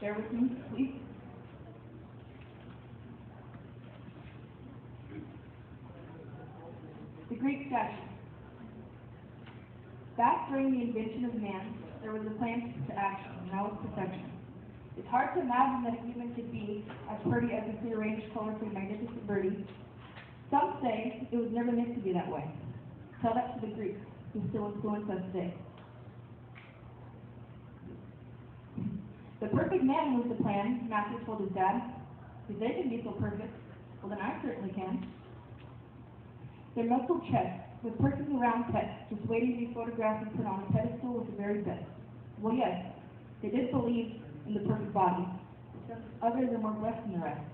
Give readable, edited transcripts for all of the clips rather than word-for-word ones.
Share with me, please. The Greek statue. Back during the invention of man, there was a plan to action, and that was perfection. It's hard to imagine that a human could be as pretty as a prearranged, colorfully magnificent birdie. Some say it was never meant to be that way. Tell that to the Greeks, who still influence us today. The perfect man was the plan, Matthew told his dad. If they can be so perfect, well then I certainly can. Their muscled chest was perking around pets, just waiting to be photographed and put on a pedestal with the very best. Well, yes, they did believe in the perfect body. Others are more blessed than the rest.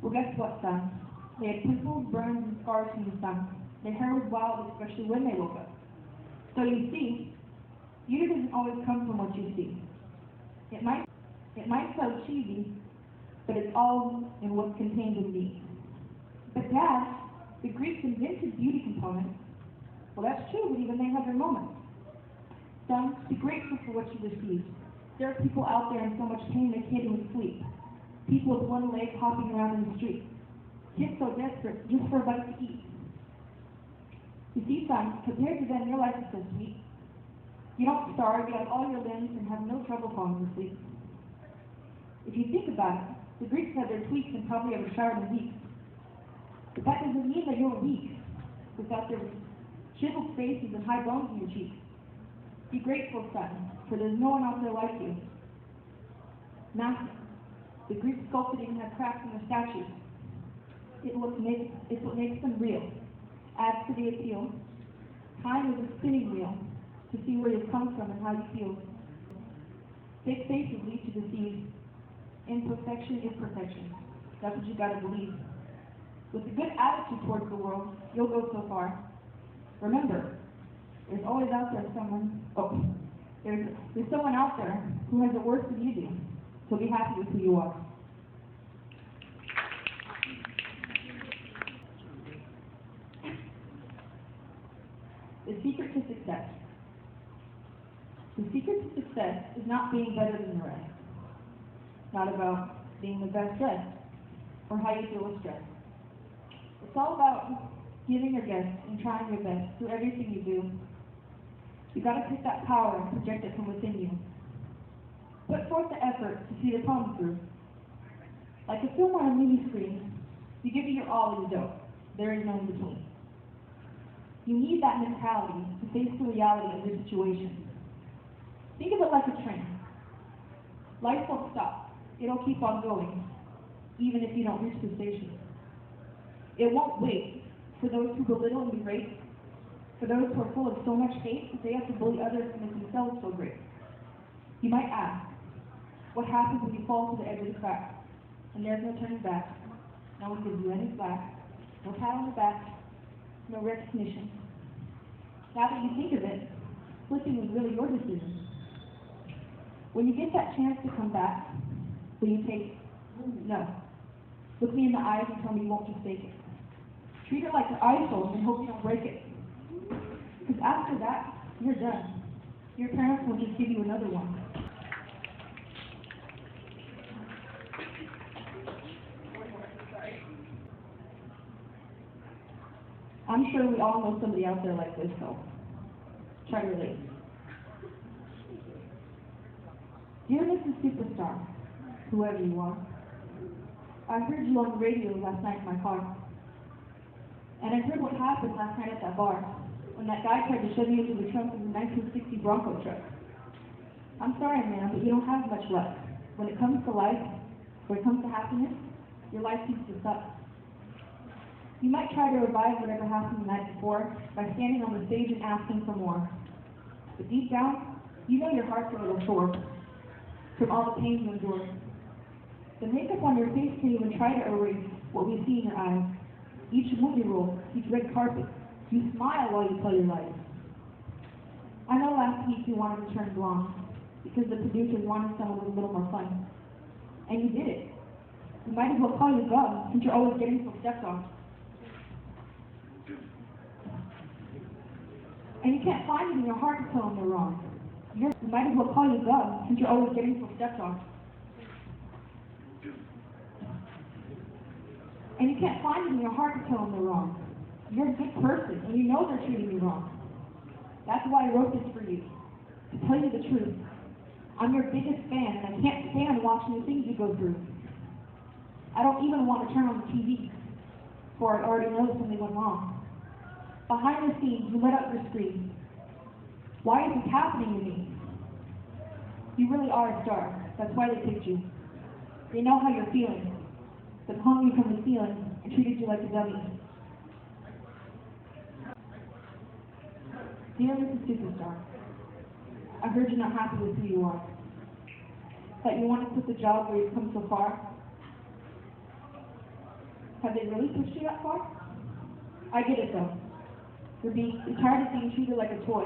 Well, guess what, son? They had pimples, burns, and scars from the sun. Their hair was wild, especially when they woke up. So you see, beauty doesn't always come from what you see. It might sound cheesy, but it's all in what's contained in me. But Dad, the Greeks invented beauty components. Well, that's true, but even they have their moments. Son, be grateful for what you received. There are people out there in so much pain they can't even sleep. People with one leg hopping around in the street. Kids so desperate just for a bite to eat. You see, son, compared to them, your life is so sweet. You don't starve, you have all your limbs, and have no trouble falling asleep. If you think about it, the Greeks had their tweaks and probably ever showered in weeks. But that doesn't mean that you're weak, without their chiseled faces and high bones in your cheeks. Be grateful, son, for there's no one out there like you. Master, the Greeks sculpted even have cracks in their statues. It's what makes them real. Adds to the appeal. Time is a spinning wheel to see where you've come from and how you feel. Fake faces lead to deceive. Imperfection is perfection. That's what you gotta believe. With a good attitude towards the world, you'll go so far. Remember, there's always out there someone, there's someone out there who has it worse than you do. So be happy with who you are. The secret to success. The secret to success is not being better than the rest. Not about being the best dressed or how you deal with stress. It's all about giving your best and trying your best through everything you do. You gotta take that power and project it from within you. Put forth the effort to see the poem through. Like a film on a movie screen, you give it your all or you don't. There is no in between. You need that mentality to face the reality of your situation. Think of it like a train. Life won't stop. It'll keep on going, even if you don't reach the station. It won't wait for those who belittle and berate, for those who are full of so much hate that they have to bully others to make themselves so great. You might ask, what happens when you fall to the edge of the crack, and there's no turning back? No one gives you any slack, no pat on the back, no recognition. Now that you think of it, flipping was really your decision. When you get that chance to come back, will you take it? No. Look me in the eyes and tell me you won't mistake it. Treat it like an iPhone and hope you don't break it. Because after that, you're done. Your parents will just give you another one. I'm sure we all know somebody out there like this, so try to relate. Dear Mrs. Superstar, whoever you are, I heard you on the radio last night in my car. And I heard what happened last night at that bar, when that guy tried to shove you into the trunk of the 1960 Bronco truck. I'm sorry, man, but you don't have much luck. When it comes to life, when it comes to happiness, your life seems to suck. You might try to revive whatever happened the night before by standing on the stage and asking for more. But deep down, you know your heart's a little sore from all the pain you endured. The makeup on your face can even try to erase what we see in your eyes. Each movie role, each red carpet, you smile while you tell your lies. I know last week you wanted to turn blonde because the producers wanted someone with a little more fun. And you did it. You might as well call you God since you're always getting so stepped on. And you can't find it in your heart to tell them they're wrong. You might as well call you God, since you're always getting so stepped on. And you can't find it in your heart to tell them they're wrong. You're a good person, and you know they're treating you wrong. That's why I wrote this for you, to tell you the truth. I'm your biggest fan, and I can't stand watching the things you go through. I don't even want to turn on the TV, for I already know something went wrong. Behind the scenes, you let out your scream. Why is this happening to me? You really are a star. That's why they picked you. They know how you're feeling. They've hung you from the ceiling and treated you like a dummy. Dear Mrs. Superstar, I heard you're not happy with who you are. That you want to quit the job where you've come so far. Have they really pushed you that far? I get it though. You're tired of being treated like a toy,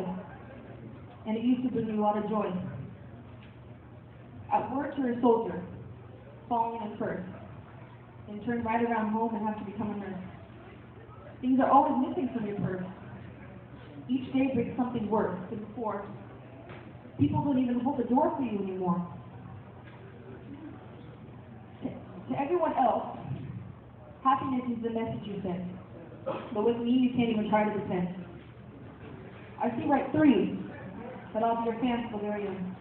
and it used to bring you a lot of joy. At work, you're a soldier, falling in first, then turn right around home and have to become a nurse. Things are always missing from your purse. Each day brings something worse than before. People don't even hold the door for you anymore. To everyone else, happiness is the message you send. But with me, you can't even try to defend. I see right through you, but I'll be your fan till the very end.